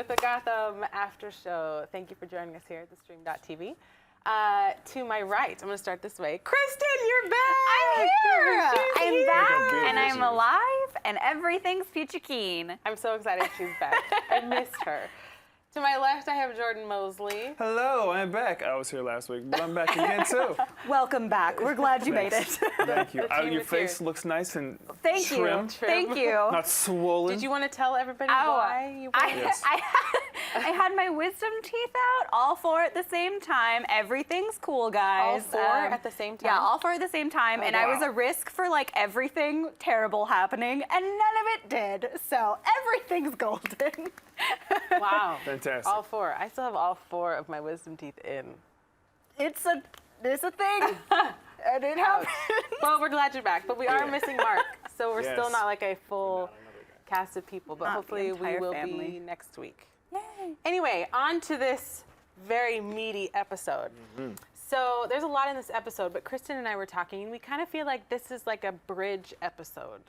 with the Gotham After Show. Thank you for joining us here at the stream.tv. To my right, I'm going to start this way. Kristin, you're back! I'm here! I'm back, Look and how I'm alive, and everything's peachy keen. I'm so excited she's back. I missed her. To my left, I have Jordan Mosley. Hello, I'm back. I was here last week, but I'm back again too. Welcome back. We're glad you made it. Thank you. The team Your is face here. looks nice and Thank you. trim. Thank you. Not swollen. Did you want to tell everybody why you were Yes. I had my wisdom teeth out, all four at the same time. Everything's cool, guys. all four at the same time? Yeah, all four at the same time. And I was wow. a risk for like everything terrible happening, and none of it did. So everything's golden. Wow. Fantastic. All four. I still have all four of my wisdom teeth in. It's a thing. And it happened. Well, we're glad you're back, but we are missing Mark, so we're still Yes. not like a full cast of people, but Not the hopefully we entire will family. be next week. Yay. Anyway, on to this very meaty episode. So there's a lot in this episode, but Kristin and I were talking, and we kind of feel like this is like a bridge episode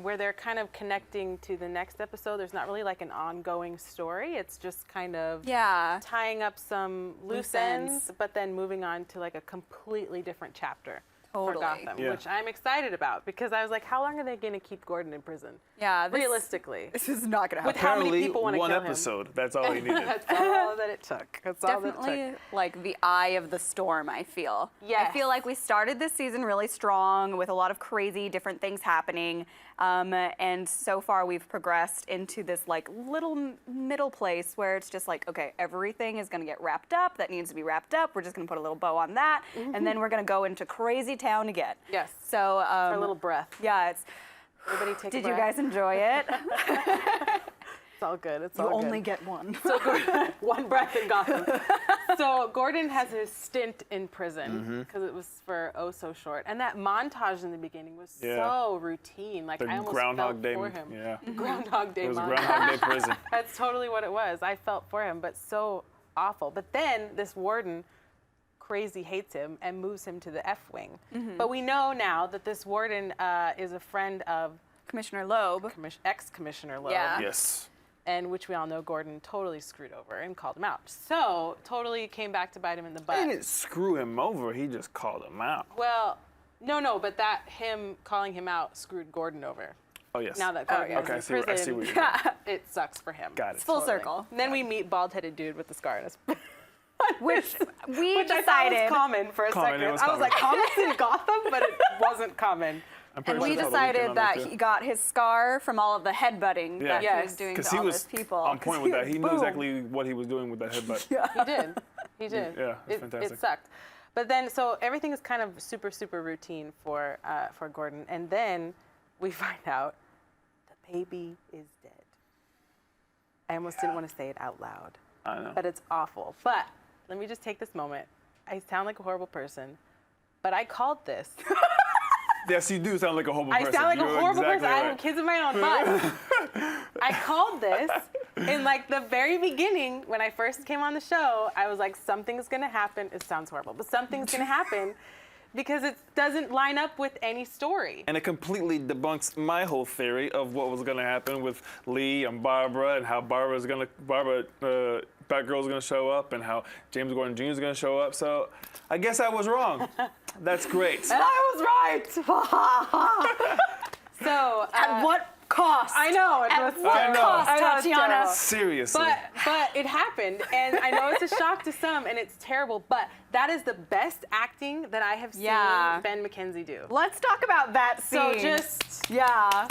where they're kind of connecting to the next episode. There's not really like an ongoing story. It's just kind of tying up some loose ends, but then moving on to like a completely different chapter for Totally. Gotham, Yeah. which I'm excited about because I was like, how long are they going to keep Gordon in prison? Yeah, Realistically. This is not gonna With happen. how many Apparently, people want to one kill him? episode. That's all he needed. That's all that it took. That's all that it Definitely took. like the eye of the storm, I feel. Yes. I feel like we started this season really strong with a lot of crazy different things happening. And so far we've progressed into this like little middle place where it's just like, okay, everything is gonna get wrapped up that needs to be wrapped up. We're just gonna put a little bow on that. And then we're gonna go into crazy town again. Yes. So, For a little breath. yeah, it's, Everybody take a did you breath. guys enjoy it? It's all good. It's You all only good. get one. So Gordon, one breath in Gotham. So Gordon has his stint in prison because it was for oh so short, and that montage in the beginning was so routine. Like The I almost Groundhog felt Day. for him. Yeah. Groundhog Day It was a montage. Groundhog Day prison. That's totally what it was. I felt for him, but so awful. But then this warden crazy hates him and moves him to the F wing. But we know now that this warden is a friend of Commissioner Loeb. ex-Commissioner Loeb. Yeah. Yes. And which we all know Gordon totally screwed over and called him out. So totally came back to bite him in the butt. He didn't screw him over. He just called him out. Well, no, but that him calling him out screwed Gordon over. Oh, yes. Now that Gordon Okay, I is see in what- I see prison, what you're doing. it sucks for him. Got it. Full Totally. circle. And then we meet bald-headed dude with the scar on his Which we which I thought decided. was common for a Common, second. it was I was like, common. common's in Gotham, but it wasn't common. I'm pretty And we sure that's how the weekend decided on that too. he got his scar from all of the headbutting that Yeah. he was doing to Because he all was those people. on point with that. He knew Boom. exactly what he was doing with that headbutt. He did. He did. Yeah, it's it fantastic. sucked. But then, so everything is kind of super, super routine for Gordon. And then we find out the baby is dead. I almost didn't want to say it out loud. I know. But it's awful. But let me just take this moment. I sound like a horrible person, but I called this. Yes, you do sound like a horrible I person. sound like a You're horrible exactly person. I right. have kids of my own, but I called this in like the very beginning when I first came on the show. I was like, something's gonna happen. It sounds horrible, but something's gonna happen because it doesn't line up with any story. And it completely debunks my whole theory of what was going to happen with Lee and Barbara and how Batgirl's going to show up and how James Gordon Jr. is going to show up. So I guess I was wrong. That's great. And I was right. So At what cost? I know it At was what terrible. cost, I know it's Tatiana? terrible. Seriously. But it happened, and I know it's a shock to some, and it's terrible. But that is the best acting that I have seen Ben McKenzie do. Let's talk about that So scene. just yeah.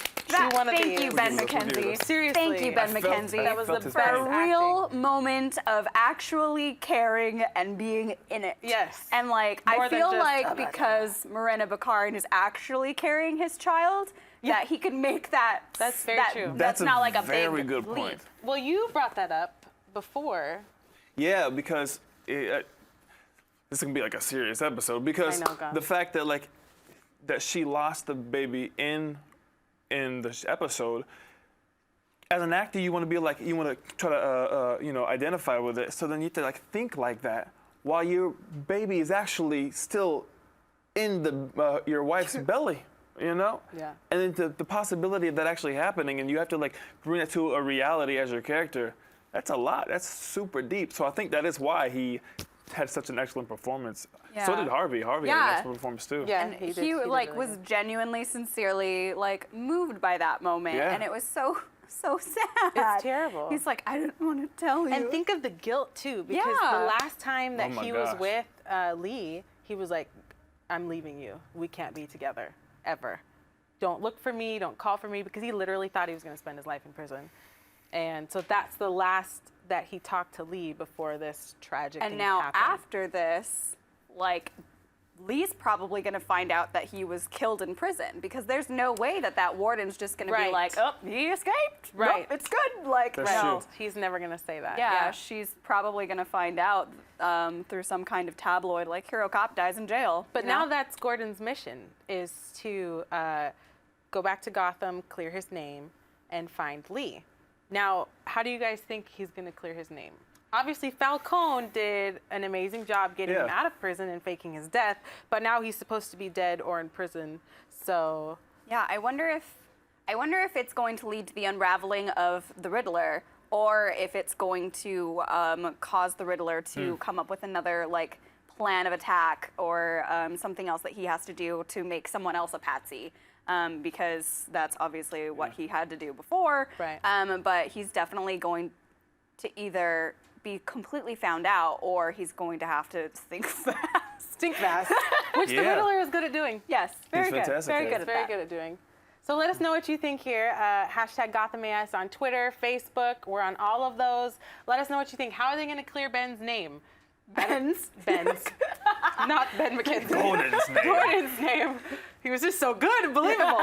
one of Thank these. you, Ben We'll do McKenzie. this. Seriously. Thank you, Ben I felt- McKenzie. That was felt the his best pain. a acting. real moment of actually caring and being in it. Yes. And like, More I than feel just, like "Oh my because Morena Baccarin is actually carrying his child, that he could make that. That's very true. That's That's a not like a very big good leap. point. Well, you brought that up before. Yeah, because this is gonna be like a serious episode because I know, God. the fact that like that she lost the baby in the episode. As an actor, you want to be like you want to try to identify with it. So then you have to like think like that while your baby is actually still in the your wife's belly. You know? Yeah. And then the possibility of that actually happening, and you have to like bring it to a reality as your character. That's a lot. That's super deep. So I think that is why he had such an excellent performance. Yeah. So did Harvey. Harvey had an excellent performance too. Yeah, And he did he really was good. genuinely, sincerely moved by that moment, Yeah. and it was so sad. It's terrible. He's like, I didn't want to tell you. And think of the guilt too, because Yeah. the last time that Oh my he was gosh. with Lee, he was like, "I'm leaving you. We can't be together ever. Don't look for me. Don't call for me," because he literally thought he was going to spend his life in prison. And so that's the last that he talked to Lee before this tragic And thing now happened. after this, Lee's probably going to find out that he was killed in prison, because there's no way that warden's just going to be Right. like, oh, he escaped. Right. Nope, it's good. That's no. true. He's never going to say that. Yeah, she's probably going to find out through some kind of tabloid, like, hero cop dies in jail. But you know? now that's Gordon's mission, is to go back to Gotham, clear his name, and find Lee. Now, how do you guys think he's going to clear his name? Obviously, Falcone did an amazing job getting him out of prison and faking his death, but now he's supposed to be dead or in prison. So Yeah, I wonder if it's going to lead to the unraveling of the Riddler, or if it's going to cause the Riddler to come up with another plan of attack, or something else that he has to do to make someone else a patsy. Because that's obviously what he had to do before. Right. But he's definitely going to either be completely found out, or he's going to have to think fast. think fast, which the Yeah. Riddler is good at doing. Yes, very good. fantastic Very at good it. at Very that. good at doing. So let us know what you think here. Hashtag GothamAS on Twitter, Facebook. We're on all of those. Let us know what you think. How are they going to clear Ben's name? Ben's. Not Ben McKenzie. Gordon's name. Gordon's name. He was just so good and believable.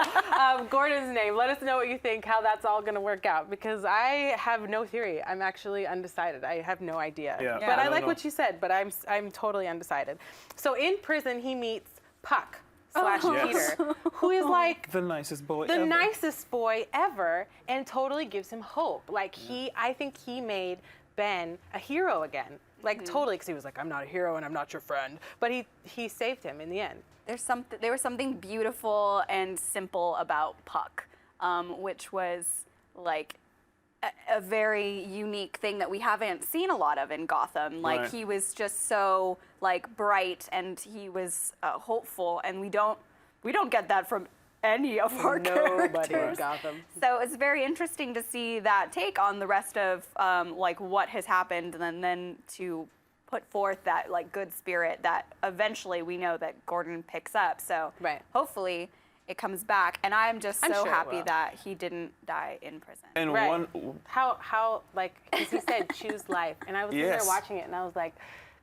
Gordon's name. Let us know what you think, how that's all going to work out, because I have no theory. I'm actually undecided. I have no idea. Yeah. But I don't like know. what you said, but I'm totally undecided. So in prison, he meets Puck / Yes. Peter, who is like The nicest boy the ever. nicest boy ever, and totally gives him hope. Like I think he made Ben a hero again. Like totally, because he was like, "I'm not a hero and I'm not your friend," but he saved him in the end. There was something beautiful and simple about Puck, which was like a very unique thing that we haven't seen a lot of in Gotham. Like Right. he was just so bright, and he was hopeful, and we don't get that from any of our Nobody in characters. Gotham. So it's very interesting to see that take on the rest of what has happened, and then to put forth that good spirit that eventually we know that Gordon picks up. So Right. hopefully it comes back, and I'm just I'm so sure it happy will. that he didn't die in prison. And Right. one, How because he said choose life, and I was sitting there Yes. watching it, and I was like,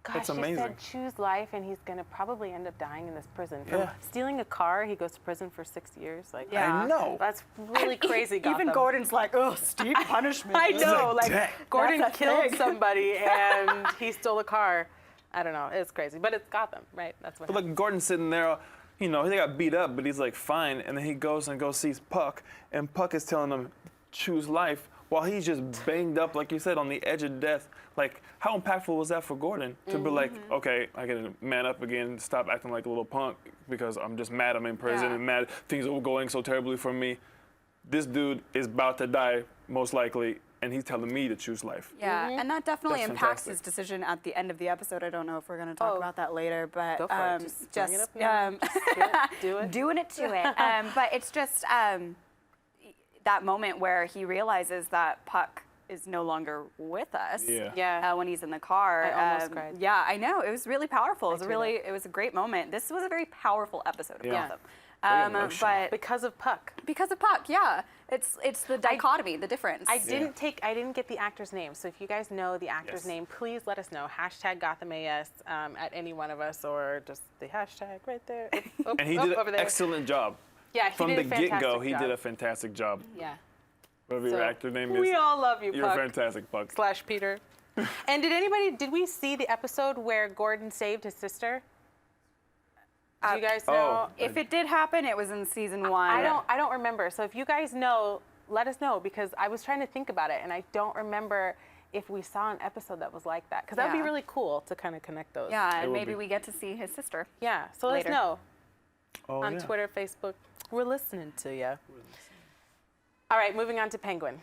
gosh, That's he amazing. said choose life, and he's gonna probably end up dying in this prison. From Yeah. stealing a car, he goes to prison for 6 years. Like, Yeah. I know. that's really crazy. Gotham. Even Gordon's like, oh, steep punishment. I know, like, like dang. Gordon That's a killed thing. somebody and he stole a car. I don't know, it's crazy, but it's Gotham, right? That's what. But like Gordon's sitting there, he got beat up, but he's like fine, and then he goes sees Puck, and Puck is telling him choose life while he's just banged up, like you said, on the edge of death. Like, how impactful was that for Gordon to be like, okay, I gotta man up again, stop acting like a little punk because I'm just mad I'm in prison Yeah. and mad things are going so terribly for me. This dude is about to die, most likely, and he's telling me to choose life. Yeah, and that definitely That's impacts fantastic. his decision at the end of the episode. I don't know if we're going to talk Oh. about that later, but Go for it. Just bring it up now. Do it. doing it to it. But it's just that moment where he realizes that Puck is no longer with us. Yeah. Yeah. When he's in the car. I almost cried. Yeah, I know. It was really powerful. teared It was a great moment. This was a very powerful episode of Yeah. Gotham. Very emotional. But Because of Puck. because of Puck, yeah, it's the dichotomy, the difference. I didn't get the actor's name, so if you guys know the actor's Yes. name, please let us know. Hashtag GothamAS at any one of us, or just the hashtag right there. Oh, And he oh, did over an there. excellent job. Yeah, he From did the a fantastic get-go, he job. did a fantastic job. Yeah. Whatever your So, actor name is. we all love you, You're Puck. fantastic, Puck. / Peter. And did we see the episode where Gordon saved his sister? Do you guys know? Oh. If it did happen, it was in season 1. I don't remember. So if you guys know, let us know, because I was trying to think about it and I don't remember if we saw an episode that was like that, because that would be Yeah. really cool to kind of connect those. Yeah, and would maybe be. we get to see his sister. Yeah. So let us Later. know Oh, on yeah. Twitter, Facebook. We're listening to you. All right, moving on to Penguin.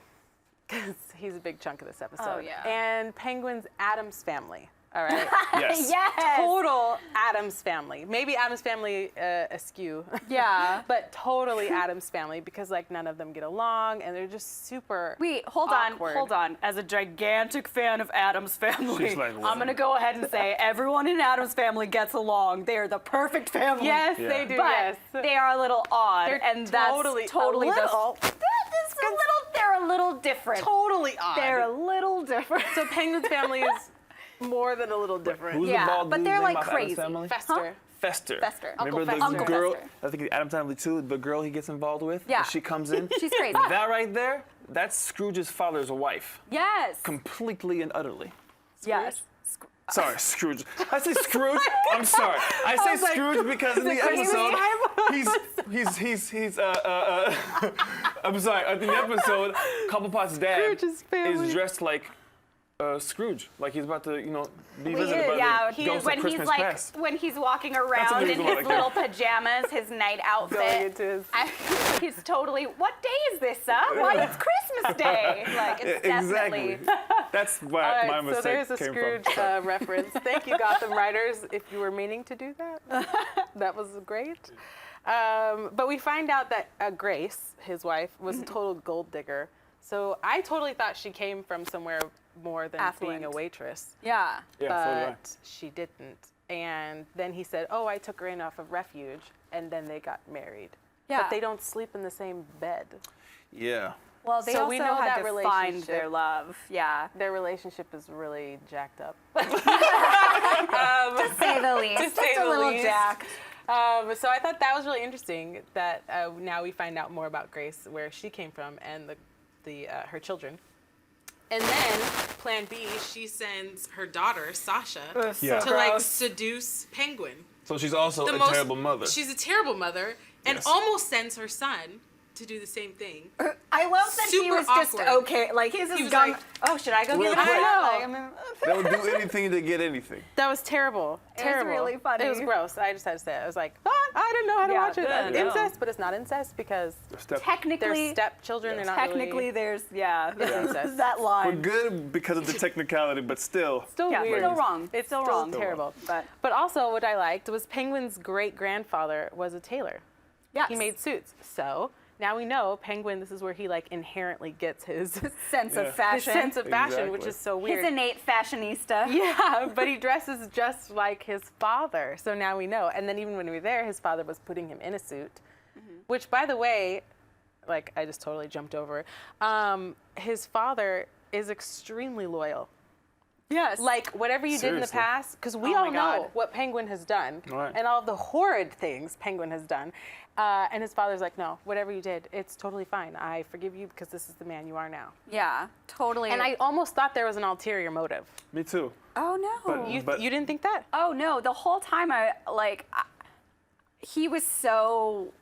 because he's a big chunk of this episode. Oh, yeah. And Penguin's Addams family. All right. Yes. Yes. Total Addams family. Maybe Addams family askew. Yeah. But totally Addams family because like none of them get along and they're just super Wait, hold awkward. on. As a gigantic fan of Addams Family, She's like, I'm gonna go ahead and say everyone in Addams Family gets along. They are the perfect family. Yes, Yeah. they do. But Yes. they are a little odd, They're and totally that's totally a little. they're a little different. Totally odd. They're a little different. So Penguin's family is more than a little different. Who's Yeah, the bald but dude's they're, name like, off Addams crazy. Family? Fester. Fester. Fester. Uncle Remember the Fester. Uncle girl? Fester. I think the Addams Family too. The girl he gets involved with. Yeah. She comes in. She's crazy. That right there. That's Scrooge's father's wife. Yes. Completely and utterly. Yes. Sorry, Scrooge. I say Scrooge. I'm sorry. I say was like, Scrooge because in the episode, he's I'm sorry. In the episode, Cobblepot's dad Scrooge's family. is dressed like Scrooge, like he's about to, be He visited is, by Yeah, the ghost of when he's Christmas like past. when he's walking That's around what in he's his going like little that. pajamas, his night outfit. Going into his. He's totally. What day is this, son? Why it's Christmas Day? Like it's definitely. Exactly. That's why All my right, so mistake there's a came Scrooge from. reference. Thank you, Gotham writers, if you were meaning to do that. That was great. But we find out that Grace, his wife, was a total gold digger. So I totally thought she came from somewhere more than being a Affluent. waitress. Yeah. Yeah, so did I. But she didn't. And then he said, oh, I took her in off of refuge. And then they got married. Yeah. But they don't sleep in the same bed. Yeah. Well, they So also we know had that to find relationship. their love. Yeah. Their relationship is really jacked up. To say the least. To say Just a the little least. jacked. So I thought that was really interesting that now we find out more about Grace, where she came from, and her children. And then Plan B, she sends her daughter Sasha Yeah. to like gross. seduce Penguin. So she's also The a most- terrible mother. She's a terrible mother, and Yes. almost sends her son to do the same thing. I love that he Super was just awkward. okay. Like he's just was gone. like, Oh, should I go Real give it a quick. shot? I know. Like, They'll do anything to get anything. That was terrible. was Terrible. really funny. It was gross. I just had to say it. I was like, I didn't know how to Yeah, watch it. I know. Incest, but it's not incest because they're technically, stepchildren. They're not technically, really. there's incest. that We're line. good because of the technicality, but still. Still Yeah, weird. still wrong. It's Still still wrong. terrible. But But also, what I liked was Penguin's great-grandfather was a tailor. yes, He made suits. So now we know Penguin. This is where he like inherently gets his sense Yeah. of fashion. sense of fashion, which Exactly. is so His weird. innate fashionista. Yeah, but he dresses just like his father. So now we know. And then even when we were there, his father was putting him in a suit, which, by the way, like I just totally jumped over. His father is extremely loyal. Yes. Like whatever you did in the Seriously. past, because we Oh all my know God. what Penguin has done Right. and all the horrid things Penguin has done. And his father's like, no, whatever you did, it's totally fine. I forgive you because this is the man you are now. Yeah, totally. And I almost thought there was an ulterior motive. Me too. Oh no. But- You didn't think that? Oh no, the whole time he was so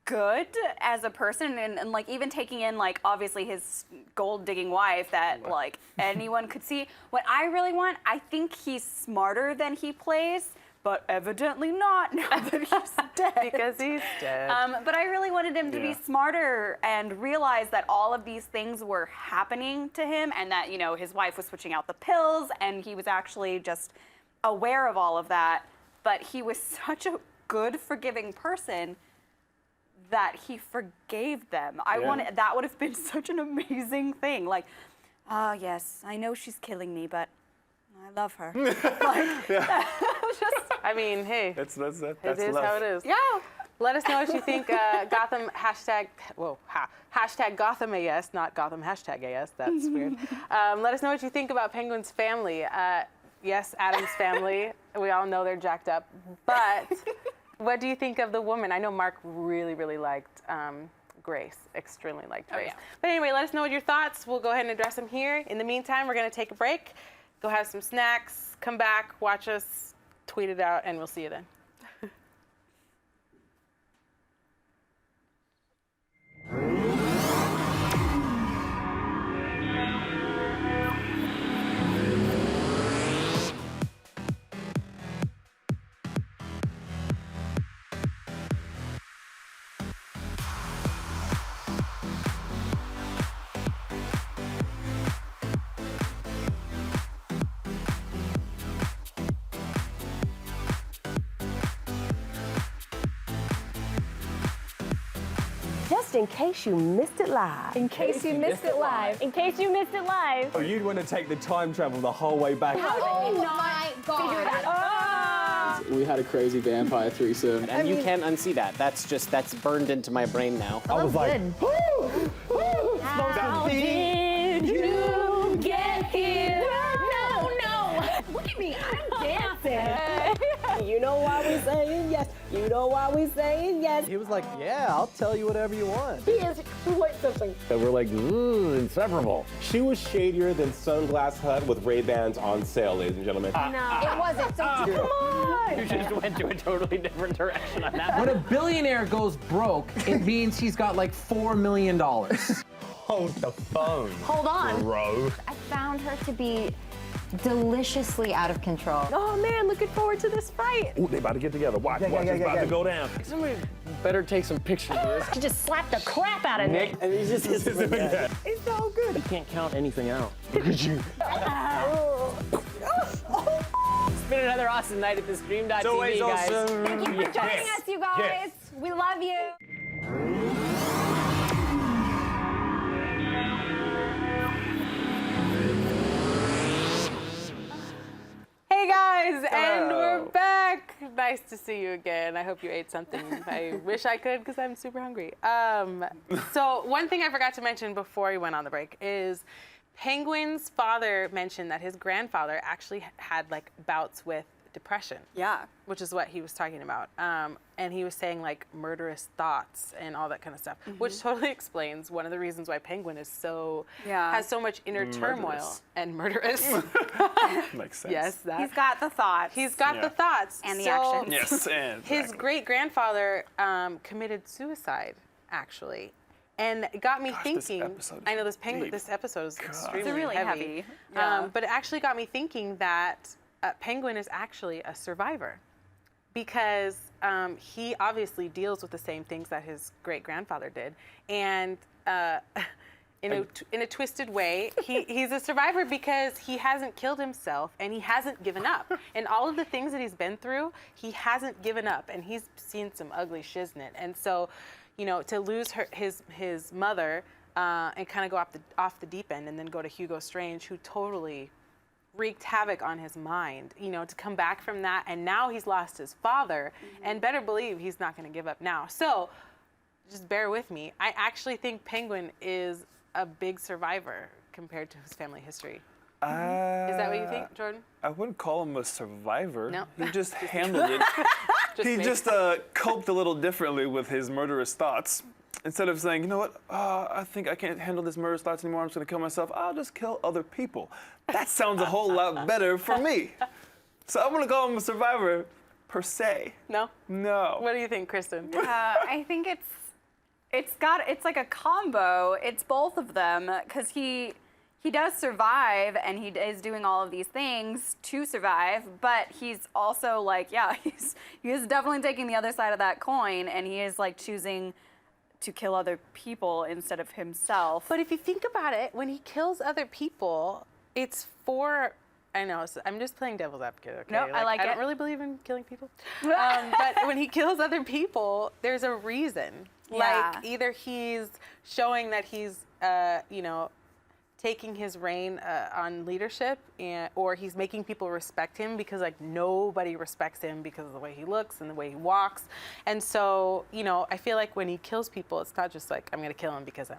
good as a person and like even taking in like obviously his gold digging wife that like anyone could see. What I really want, I think he's smarter than he plays, but evidently not now that he's dead. Because he's dead. But I really wanted him to be Yeah. smarter and realize that all of these things were happening to him and that, his wife was switching out the pills and he was actually just aware of all of that. But he was such a good, forgiving person that he forgave them. Yeah. That would have been such an amazing thing. Like, yes, I know she's killing me, but I love her. I mean, hey, That's it is love. how it is. Yeah. Let us know what you think. Gotham hashtag Gotham AS, not Gotham hashtag AS. That's weird. Let us know what you think about Penguin's family. Yes, Adam's family. We all know they're jacked up. But what do you think of the woman? I know Mark really, really liked Grace. Extremely liked Grace. yeah. But anyway, let us know what your thoughts. We'll go ahead and address them here. In the meantime, we're going to take a break, go have some snacks, come back, watch us, tweet it out, and we'll see you then. just in case you missed it live. In case you missed it live. In case you missed it live. Oh, you'd want to take the time travel the whole way back. How did you not figure that out? We had a crazy vampire threesome. And you can't unsee that. That's burned into my brain now. I was like, How did you get here? No. Look at me, I'm dancing. You know why we saying yes. You know why we saying yes. He was like, yeah, I'll tell you whatever you want. He is quite something. and we're like, ooh, inseparable. She was shadier than Sunglass Hut with Ray-Bans on sale, ladies and gentlemen. No, it wasn't. So come on. You just went to a totally different direction on that. When a billionaire goes broke, it means he's got like $4 million. Hold the phone. Hold on. Bro. I found her to be deliciously out of control. Oh man, looking forward to this fight. Ooh, they about to get together. Watch, it's about to go down. Somebody better take some pictures of this. She just slapped the crap out of Nick. And he's just It's so good. You can't count anything out. Look at you. It's been another awesome night at the Stream.tv, It's always guys. awesome. Thank you for joining us, you guys. Yes. We love you. Hey guys, and we're back. Nice to see you again. I hope you ate something. I wish I could because I'm super hungry. So one thing I forgot to mention before we went on the break is Penguin's father mentioned that his grandfather actually had like bouts with depression. Yeah. Which is what he was talking about. And he was saying like murderous thoughts and all that kind of stuff, which totally explains one of the reasons why Penguin is so, has so much inner turmoil and murderous. Makes sense. Yes, that. He's got the thoughts. He's got the thoughts. And the So, actions. Yes, and His great-grandfather committed suicide, actually. And it got me Gosh, thinking. this episode is I know this deep. this episode is extremely It's really heavy. But it actually got me thinking that Penguin is actually a survivor, because he obviously deals with the same things that his great-grandfather did, and in a twisted way, he's a survivor because he hasn't killed himself and he hasn't given up. And all of the things that he's been through, he hasn't given up, and he's seen some ugly shiznit. And so, you know, to lose his mother and kind of go off the deep end, and then go to Hugo Strange, who totally wreaked havoc on his mind, you know, to come back from that, and now he's lost his father, and better believe he's not going to give up now. So just bear with me. I actually think Penguin is a big survivor compared to his family history. Is that what you think, Jordan? I wouldn't call him a survivor. No. He just handled it. He me. just coped a little differently with his murderous thoughts. Instead of saying, you know what, I think I can't handle this murderous thoughts anymore, I'm just gonna kill myself, I'll just kill other people. That sounds a whole lot better for me. So I'm gonna call him a survivor, per se. No? No. What do you think, Kristin? I think it's like a combo. It's both of them, because he does survive, and he is doing all of these things to survive, but he's also like, he is definitely taking the other side of that coin, and he is like choosing to kill other people instead of himself. But if you think about it, when he kills other people, it's for, I know, I'm just playing devil's advocate, okay? Nope, I like I it. don't really believe in killing people. But when he kills other people, there's a reason. Yeah. Like, either he's showing that he's, you know, taking his reign on leadership, or he's making people respect him, because like nobody respects him because of the way he looks and the way he walks. And so, you know, I feel like when he kills people, it's not just like, I'm gonna kill him because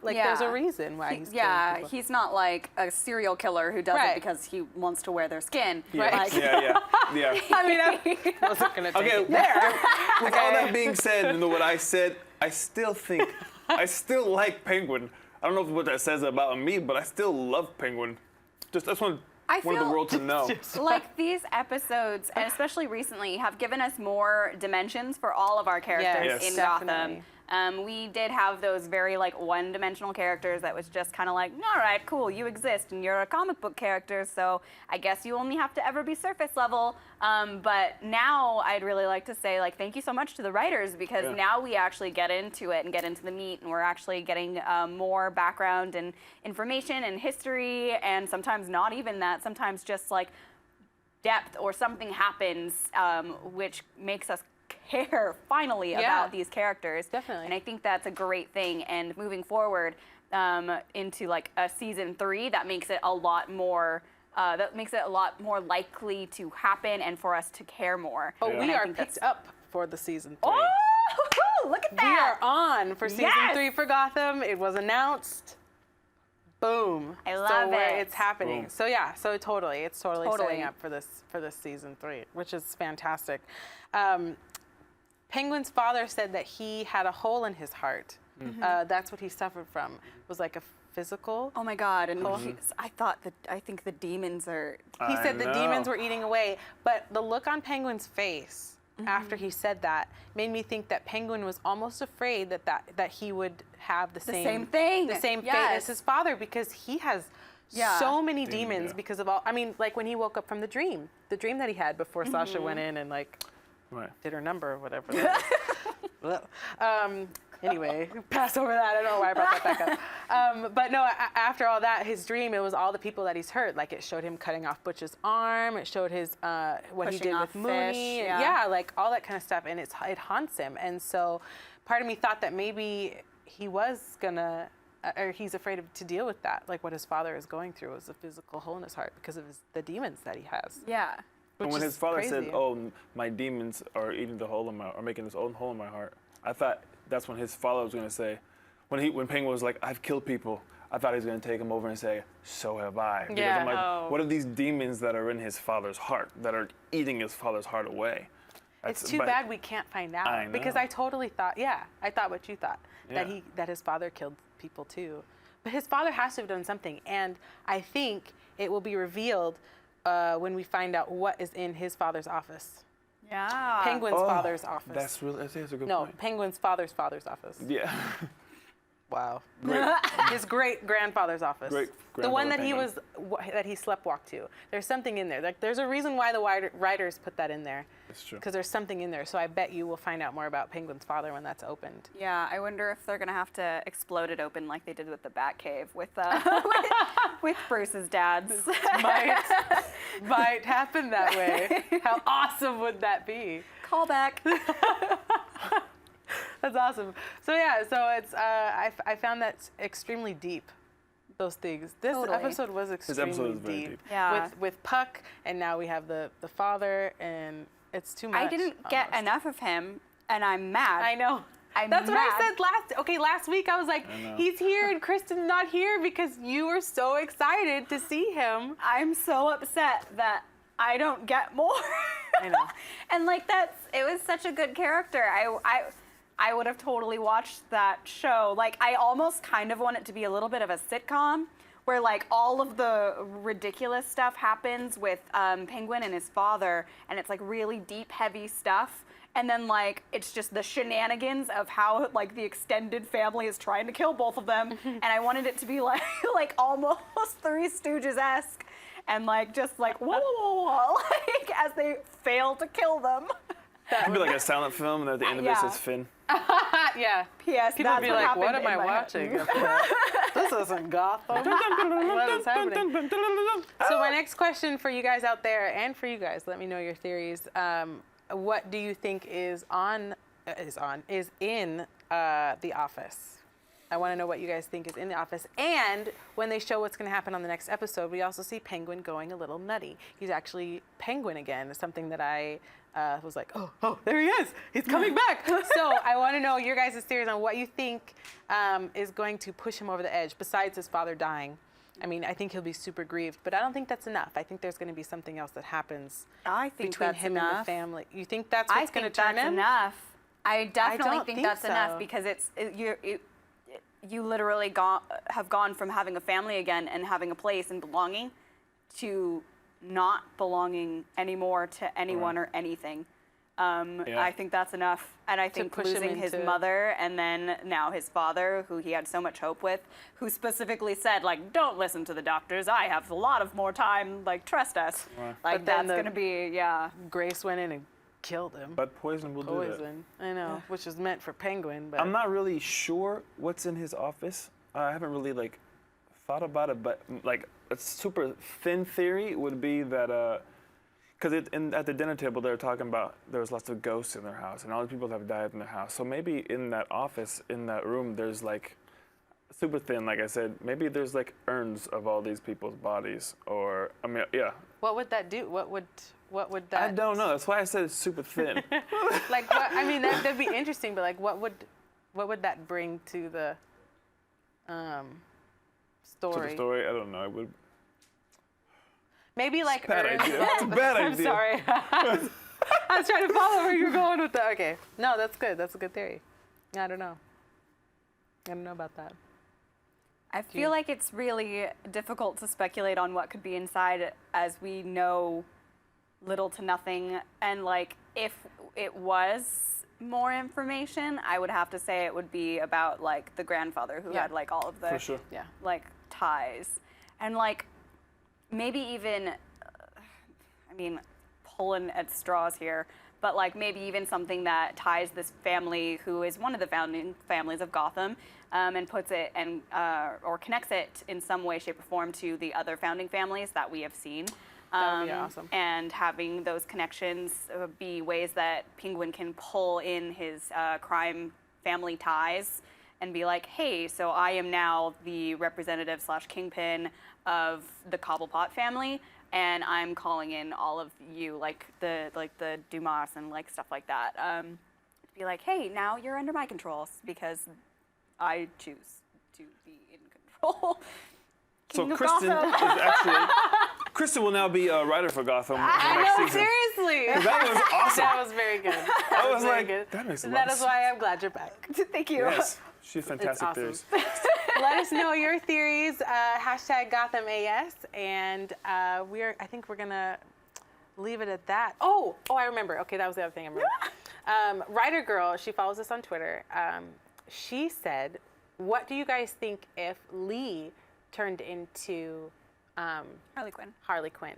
there's a reason why he's killing people. He's not like a serial killer who does it because he wants to wear their skin. Yeah, Like, yeah. I mean, I wasn't gonna take Okay, it there. with all that being said, and what I said, I still think, I still like Penguin. I don't know what that says about me, but I still love Penguin. Just that's want the world to know. Like, these episodes, and especially recently, have given us more dimensions for all of our characters Yes, in definitely. Gotham. We did have those very like one-dimensional characters that was just kind of like, all right, cool, you exist and you're a comic book character, so I guess you only have to ever be surface level. But now I'd really like to say, like, thank you so much to the writers, because now we actually get into it and get into the meat, and we're actually getting more background and information and history, and sometimes not even that, sometimes just like depth, or something happens which makes us care finally about these characters. Definitely. And I think that's a great thing. And moving forward into like a season 3, that makes it a lot more. That makes it a lot more likely to happen and for us to care more. Oh, And we I are think picked that's- up for the season 3. Oh, look at We that! are on for season Yes! 3 for Gotham. It was announced. Boom. I love so where it. it's happening. Boom. So yeah, so it's totally Totally. setting up for this season 3, which is fantastic. Penguin's father said that he had a hole in his heart. That's what he suffered from. It was like a physical. Oh my God! And I think the demons are. He said the know. demons were eating away, but the look on Penguin's face after he said that made me think that Penguin was almost afraid that he would have the same thing. the same fate Yes. as his father, because he has so many demons because of all. I mean, like when he woke up from the dream that he had before Sasha went in and like did her number or whatever. Anyway, pass over that. I don't know why I brought that back up. But no, after all that, his dream, it was all the people that he's hurt. Like it showed him cutting off Butch's arm. It showed his what he Pushing did off with Mooney. Fish, and yeah. like all that kind of stuff. And it haunts him. And so part of me thought that maybe he was gonna, or he's afraid to deal with that. Like what his father is going through is a physical hole in his heart because of the demons that he has. Yeah. And which when is his father said, crazy. "Oh, my demons are eating the hole in my, or making this own hole in my heart," I thought that's when his father was going to say, when Penguin was like, "I've killed people," I thought he was going to take him over and say, "So have I." Because Yeah. I'm like, Oh. what are these demons that are in his father's heart that are eating his father's heart away? It's too but- bad we can't find out. I Because know. I totally thought, I thought what you thought, Yeah. that his father killed people too. But his father has to have done something, and I think it will be revealed when we find out what is in his father's office. Yeah. Penguin's father's office. That's a good no, point. Penguin's father's office. Yeah. Wow. Great. His great grandfather's office. Great the one that grandfather that he sleptwalked to. There's something in there. Like there's a reason why the writers put that in there. That's true. Because there's something in there. So I bet you will find out more about Penguin's father when that's opened. Yeah, I wonder if they're gonna have to explode it open like they did with the Batcave with with Bruce's dads. Might happen that way. How awesome would that be? Call back. That's awesome. So yeah, so it's I found that extremely deep. Those things. This Totally. episode was extremely episode is very deep. Yeah. With Puck, and now we have the father, and it's too much. I didn't get almost. enough of him, and I'm mad. I know. I'm That's what I mad. said last week. I was like, know. he's here and Kristin's not here because you were so excited to see him. I'm so upset that I don't get more. I know. And like it was such a good character. I would have totally watched that show. Like I almost kind of want it to be a little bit of a sitcom where like all of the ridiculous stuff happens with Penguin and his father, and it's like really deep, heavy stuff. And then like it's just the shenanigans of how like the extended family is trying to kill both of them. And I wanted it to be like almost Three Stooges-esque, and like just like whoa, like as they fail to kill them. It'd be like a silent film, and at the end of it Yeah. says Finn. Yeah. P.S. People that's be what like, happened what am in I my head." watching? This isn't Gotham. What is happening? So my next question for you guys out there, and for you guys, let me know your theories. What do you think is in The Office? I want to know what you guys think is in The Office. And when they show what's going to happen on the next episode, we also see Penguin going a little nutty. He's actually Penguin again. It's something that I was like, oh, there he is. He's coming back. So I want to know your guys' theories on what you think is going to push him over the edge, besides his father dying. I mean, I think he'll be super grieved, but I don't think that's enough. I think there's going to be something else that happens I think between that's him and the enough. family. You think that's what's going to turn that's him? enough. I definitely don't think think that's so. enough because you literally have gone from having a family again and having a place and belonging to not belonging anymore to anyone or anything. I think that's enough. And I think push him losing his into- mother and then now his father, who he had so much hope with, who specifically said, like, don't listen to the doctors. I have a lot of more time. Like, trust us. Right. Like, But then that's going to be, yeah. Grace went in and killed him. But poison will do that. Poison. I know, which is meant for Penguin, but I'm not really sure what's in his office. I haven't really like thought about it, but like a super thin theory would be that Because at the dinner table, they were talking about there was lots of ghosts in their house, and all the people have died in their house. So maybe in that office, in that room, there's like super thin, like I said. Maybe there's like urns of all these people's bodies, or I mean, yeah. What would that do? What would that? I don't know. That's why I said it's super thin. Like, what, I mean, that'd be interesting, but like, what would that bring to the story? To the story, I don't know. It would. Maybe like Bad urns. idea. It's a bad I'm idea. sorry. I was trying to follow where you're going with that. Okay. No, that's good. That's a good theory. I don't know. I don't know about that. I feel like it's really difficult to speculate on what could be inside as we know little to nothing. And like, if it was more information, I would have to say it would be about like the grandfather who had like all of the For sure. like ties. And like, maybe even, I mean, pulling at straws here, but like maybe even something that ties this family, who is one of the founding families of Gotham, and puts it and or connects it in some way, shape, or form to the other founding families that we have seen. That would be awesome. And having those connections be ways that Penguin can pull in his crime family ties and be like, hey, so I am now the representative / kingpin of the Cobblepot family, and I'm calling in all of you, like the Dumas and like stuff like that. Be like, hey, now you're under my control because I choose to be in control. So King of Kristin Gotham. is actually. Kristin will now be a writer for Gotham I the next know, season. seriously. That was awesome. That was very good. I was very like, good. that makes a lot That of is why I'm glad you're back. Thank you. Yes, she's fantastic awesome. theories. Let us know your theories. Hashtag GothamAS, and I think we're gonna leave it at that. Oh, I remember. Okay, that was the other thing I remember. Writer Girl, she follows us on Twitter. She said, "What do you guys think if Lee turned into Harley Quinn?"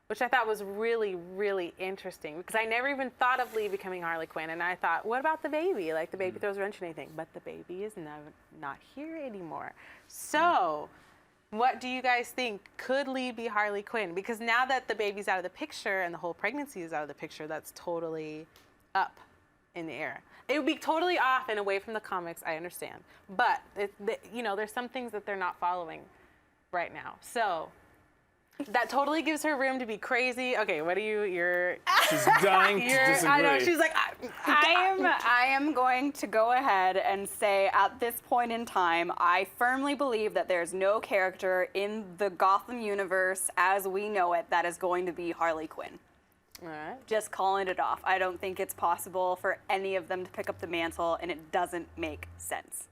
Which I thought was really, really interesting, because I never even thought of Lee becoming Harley Quinn, and I thought, what about the baby? Like, the baby throws a wrench and anything, but the baby is not here anymore. So, what do you guys think? Could Lee be Harley Quinn? Because now that the baby's out of the picture and the whole pregnancy is out of the picture, that's totally up in the air. It would be totally off and away from the comics, I understand. But, there's some things that they're not following right now. So, that totally gives her room to be crazy. Okay, what are you're She's dying to disagree. I know, she's like, I am going to go ahead and say at this point in time, I firmly believe that there's no character in the Gotham universe as we know it that is going to be Harley Quinn. all right. Just calling it off. I don't think it's possible for any of them to pick up the mantle, and it doesn't make sense.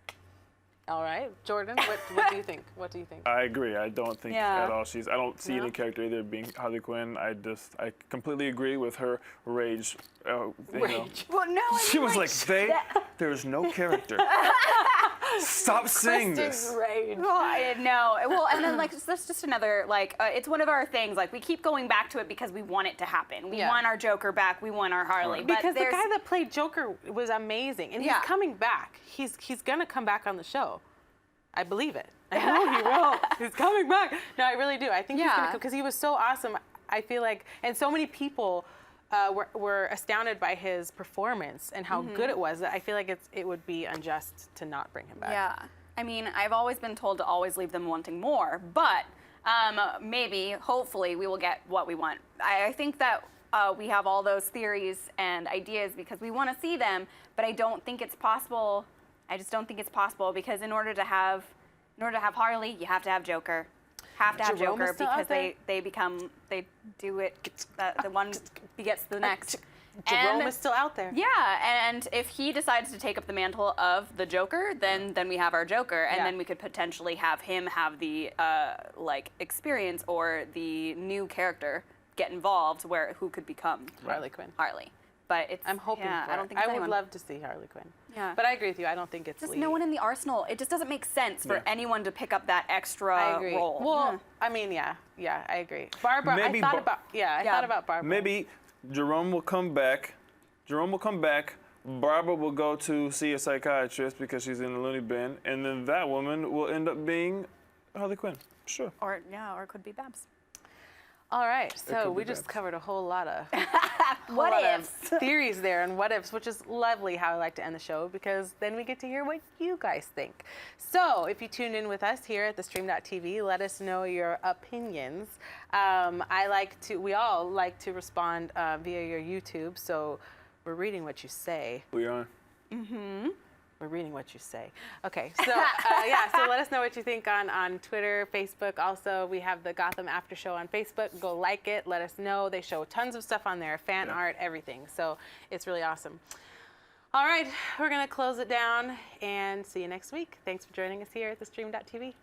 All right, Jordan, what do you think? What do you think? I agree. I don't think at all I don't see No? any character either being Harley Quinn. I completely agree with her rage. Rage. Well, no, I She mean, was like, there's no character. Stop saying this. Rage. Well, and then that's just another it's one of our things. Like, we keep going back to it because we want it to happen. We want our Joker back. We want our Harley. But Because the guy that played Joker was amazing, and he's coming back. He's gonna come back on the show. I believe it. I know he will. He's coming back. No, I really do. I think he's gonna come, because he was so awesome. I feel like, and so many people were astounded by his performance and how good it was. That I feel like it would be unjust to not bring him back. Yeah. I mean, I've always been told to always leave them wanting more, but maybe, hopefully, we will get what we want. I think that we have all those theories and ideas because we want to see them, but I don't think it's possible. I just don't think it's possible, because in order to have Harley, you have to have Joker. Have to have Jerome is Joker, still out because there. they do it. The one begets the next. Jerome And- is still out there. Yeah, and if he decides to take up the mantle of the Joker, then we have our Joker, and then we could potentially have him have the experience or the new character get involved, who could become Harley Quinn. Harley. But I'm hoping for I don't it. think I it's would anyone. love to see Harley Quinn. Yeah. But I agree with you. I don't think it's Just Lee. no one in the arsenal. It just doesn't make sense for anyone to pick up that extra I agree. role. Well, I mean, yeah, I agree. Barbara, Maybe I thought about Barbara. Maybe Jerome will come back. Barbara will go to see a psychiatrist because she's in the loony bin, and then that woman will end up being Harley Quinn. Sure. Or it could be Babs. All right, so could we be just bad. covered a whole lot of What ifs? theories there and what ifs, which is lovely how I like to end the show because then we get to hear what you guys think. So if you tune in with us here at thestream.tv, let us know your opinions. We all like to respond via your YouTube, so we're reading what you say. We are. We're reading what you say. Okay, so so let us know what you think on Twitter, Facebook. Also, we have the Gotham After Show on Facebook. Go like it. Let us know. They show tons of stuff on there, fan art, everything. So it's really awesome. All right, we're gonna close it down and see you next week. Thanks for joining us here at thestream.tv.